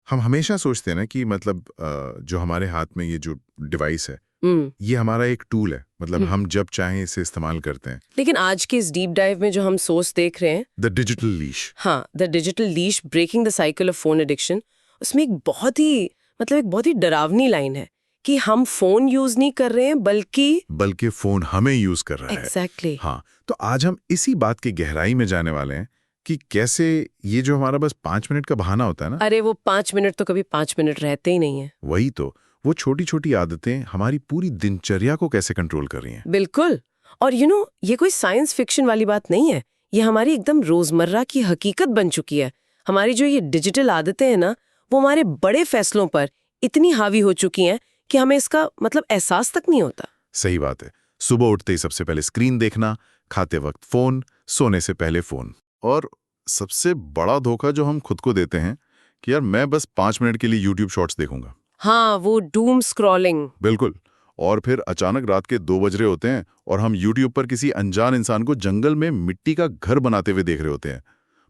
हम हमेशा सोचते हैं ना कि मतलब जो हमारे हाथ में ये जो डिवाइस है हम्म। ये हमारा एक टूल है, मतलब हम जब चाहें इसे इस्तेमाल करते हैं। लेकिन आज के इस डीप डाइव में जो हम सोर्स देख रहे हैं, द डिजिटल लीश। हाँ, the digital leash breaking the cycle of phone addiction, उसमें एक बहुत ही डरावनी लाइन है कि हम फोन यूज नहीं कर रहे हैं बल्कि फोन हमें यूज कर रहा है। एग्जैक्टली। हाँ, तो आज हम इसी बात की गहराई में जाने वाले हैं कि कैसे ये जो हमारा बस 5 मिनट का बहाना होता है ना, अरे वो 5 मिनट तो कभी 5 मिनट रहते ही नहीं है। वही तो, वो छोटी छोटी आदतें हमारी पूरी दिनचर्या को कैसे कंट्रोल कर रही हैं। बिल्कुल। और ये कोई साइंस फिक्शन वाली बात नहीं है, ये हमारी एकदम रोजमर्रा की हकीकत बन चुकी है। हमारी जो ये डिजिटल आदतें हैं ना, वो हमारे बड़े फैसलों पर इतनी हावी हो चुकी हैं कि हमें इसका मतलब एहसास तक नहीं होता। सही बात है। सुबह उठते ही सबसे पहले स्क्रीन देखना, खाते वक्त फोन, सोने से पहले फोन। और सबसे बड़ा धोखा जो हम खुद को देते हैं कि यार मैं बस 5 मिनट के लिए यूट्यूब शॉर्ट्स देखूंगा। हाँ, वो डूम स्क्रॉलिंग। बिल्कुल। और फिर अचानक रात के 2 बज रहे होते हैं और हम यूट्यूब पर किसी अनजान इंसान को जंगल में मिट्टी का घर बनाते हुए देख रहे होते हैं।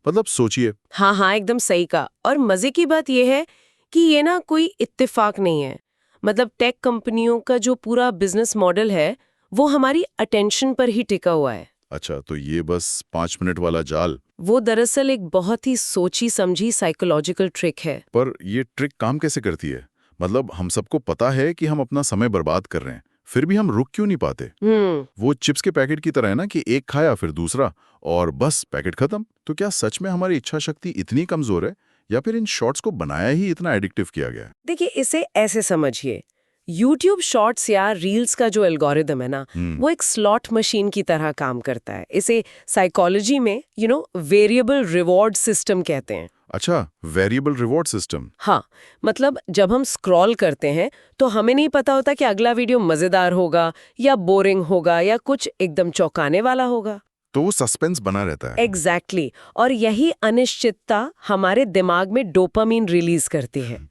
मतलब सोचिए। हाँ हाँ, एकदम सही कहा। और मजे की बात यह है कि ये ना कोई इत्तेफाक नहीं है। मतलब टेक कंपनियों का जो पूरा बिजनेस मॉडल है, वो हमारी अटेंशन पर ही टिका हुआ है। अच्छा, तो ये बस 5 मिनट वाला जाल। वो दरअसल एक बहुत ही सोची समझी साइकोलॉजिकल ट्रिक है। पर ये ट्रिक काम कैसे करती है? मतलब हम सबको पता है कि हम अपना समय बर्बाद कर रहे हैं, फिर भी हम रुक क्यों नहीं पाते? वो चिप्स के पैकेट की तरह है ना कि एक खाया फिर दूसरा और बस पैकेट खत्म। तो क्या सच में हमारी इच्छा शक्ति इतनी कमजोर है या फिर इन शॉर्ट्स को बनाया ही इतना एडिक्टिव किया गया है? देखिए, इसे ऐसे समझिए, YouTube शॉर्ट्स या रील्स का जो एल्गोरिदम है ना, वो एक स्लॉट मशीन की तरह काम करता है। इसे साइकोलॉजी में वेरिएबल रिवॉर्ड सिस्टम कहते हैं। अच्छा, वेरिएबल रिवॉर्ड सिस्टम। हाँ, मतलब जब हम स्क्रॉल करते हैं तो हमें नहीं पता होता कि अगला वीडियो मजेदार होगा या बोरिंग होगा या कुछ एकदम चौंकाने वाला होगा। तो वो सस्पेंस बना रहता है। एग्जैक्टली। और यही अनिश्चितता हमारे दिमाग में डोपामीन रिलीज करती है।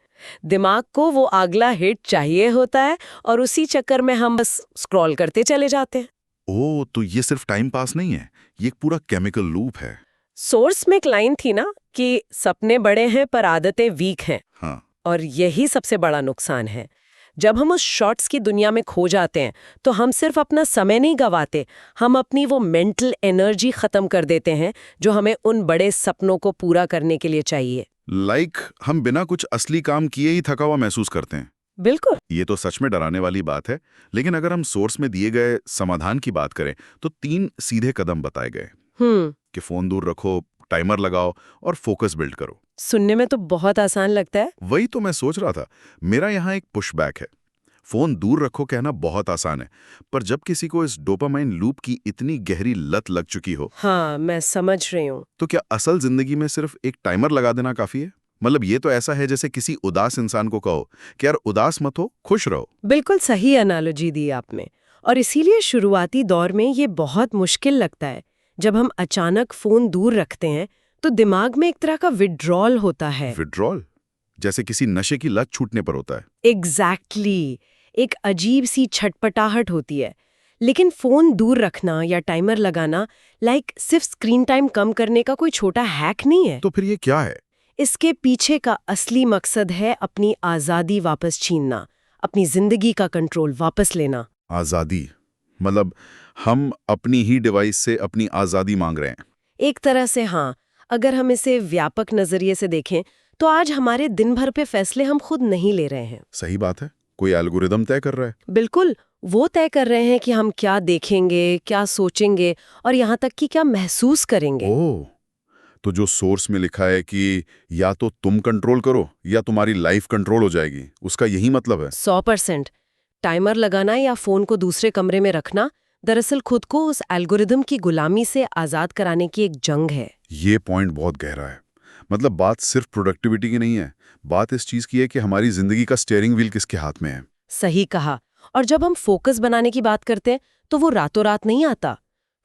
दिमाग को वो अगला हिट चाहिए होता है और उसी चक्कर में हम बस स्क्रॉल करते चले जाते हैं। ओह, तो ये सिर्फ टाइम पास नहीं है, ये एक पूरा केमिकल लूप है। सोर्स में एक लाइन थी ना कि सपने बड़े हैं पर आदतें वीक हैं। हाँ। और यही सबसे बड़ा नुकसान है। जब हम उस शॉर्ट्स की दुनिया में खो जाते हैं तो हम सिर्फ अपना समय नहीं गंवाते, हम अपनी वो मेंटल एनर्जी खत्म कर देते हैं जो हमें उन बड़े सपनों को पूरा करने के लिए चाहिए। हम बिना कुछ असली काम किए ही थका हुआ महसूस करते हैं। बिल्कुल। ये तो सच में डराने वाली बात है। लेकिन अगर हम सोर्स में दिए गए समाधान की बात करें तो 3 सीधे कदम बताए गए कि फोन दूर रखो, टाइमर लगाओ और फोकस बिल्ड करो। सुनने में तो बहुत आसान लगता है। वही तो मैं सोच रहा था। मेरा यहाँ एक पुशबैक है। फोन दूर रखो कहना बहुत आसान है, पर जब किसी को इस डोपामाइन लूप की इतनी गहरी लत लग चुकी हो, हाँ, मैं समझ रही हूँ। तो क्या असल जिंदगी में सिर्फ एक टाइमर लगा देना काफी है? मतलब ये तो ऐसा है जैसे किसी उदास इंसान को कहो कि यार उदास मत हो, खुश रहो। बिल्कुल सही एनालॉजी दी आपने। और इसीलिए शुरुआती दौर में ये बहुत मुश्किल लगता है। जब हम अचानक फोन दूर रखते हैं तो दिमाग में एक तरह का विड्रॉल होता है। विड्रॉल? जैसे किसी नशे की लत छूटने पर होता है। एग्जैक्टली। एक अजीब सी छटपटाहट होती है। लेकिन फोन दूर रखना या टाइमर लगाना सिर्फ स्क्रीन टाइम कम करने का कोई छोटा हैक नहीं है। तो फिर ये क्या है? इसके पीछे का असली मकसद है अपनी आजादी वापस छीनना, अपनी जिंदगी का कंट्रोल वापस लेना। आजादी? मतलब हम अपनी ही डिवाइस से अपनी आजादी मांग रहे हैं? एक तरह से हाँ। अगर हम इसे व्यापक नजरिए से देखें तो आज हमारे दिन भर पे फैसले हम खुद नहीं ले रहे हैं। सही बात है। कोई एल्गोरिदम तय कर रहा है। बिल्कुल। वो तय कर रहे हैं कि हम क्या देखेंगे, क्या सोचेंगे और यहाँ तक कि क्या महसूस करेंगे। ओह, तो जो सोर्स में लिखा है कि या तो तुम कंट्रोल करो या तुम्हारी लाइफ कंट्रोल हो जाएगी, उसका यही मतलब है? 100%। टाइमर लगाना या फोन को दूसरे कमरे में रखना दरअसल खुद को उस एल्गोरिदम की गुलामी से आजाद कराने की एक जंग है। ये पॉइंट बहुत गहरा है। मतलब बात सिर्फ प्रोडक्टिविटी की नहीं है, बात इस चीज की है कि हमारी जिंदगी का स्टीयरिंग व्हील किसके हाथ में है। सही कहा। और जब हम फोकस बनाने की बात करते हैं तो वो रातों रात नहीं आता।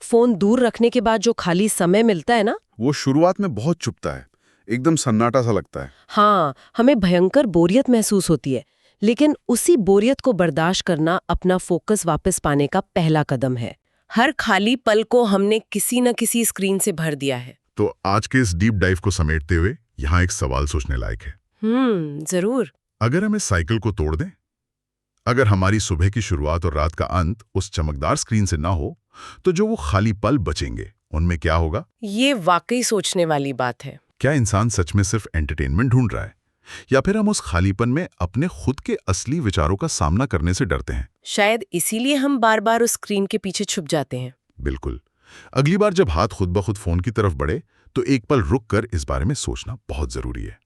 फोन दूर रखने के बाद जो खाली समय मिलता है ना, वो शुरुआत में बहुत चुभता है, एकदम सन्नाटा सा लगता है। हाँ, हमें भयंकर बोरियत महसूस होती है। लेकिन उसी बोरियत को बर्दाश्त करना अपना फोकस वापस पाने का पहला कदम है। हर खाली पल को हमने किसी न किसी स्क्रीन से भर दिया है। तो आज के इस डीप डाइव को समेटते हुए यहाँ एक सवाल सोचने लायक है। जरूर। अगर हम इस साइकिल को तोड़ दें, अगर हमारी सुबह की शुरुआत और रात का अंत उस चमकदार स्क्रीन से ना हो, तो जो वो खाली पल बचेंगे उनमें क्या होगा? ये वाकई सोचने वाली बात है। क्या इंसान सच में सिर्फ एंटरटेनमेंट ढूंढ रहा है, या फिर हम उस खालीपन में अपने खुद के असली विचारों का सामना करने से डरते हैं? शायद इसीलिए हम बार बार उस स्क्रीन के पीछे छुप जाते हैं। बिल्कुल। अगली बार जब हाथ खुद ब खुद फोन की तरफ बढ़े, तो एक पल रुक कर इस बारे में सोचना बहुत जरूरी है।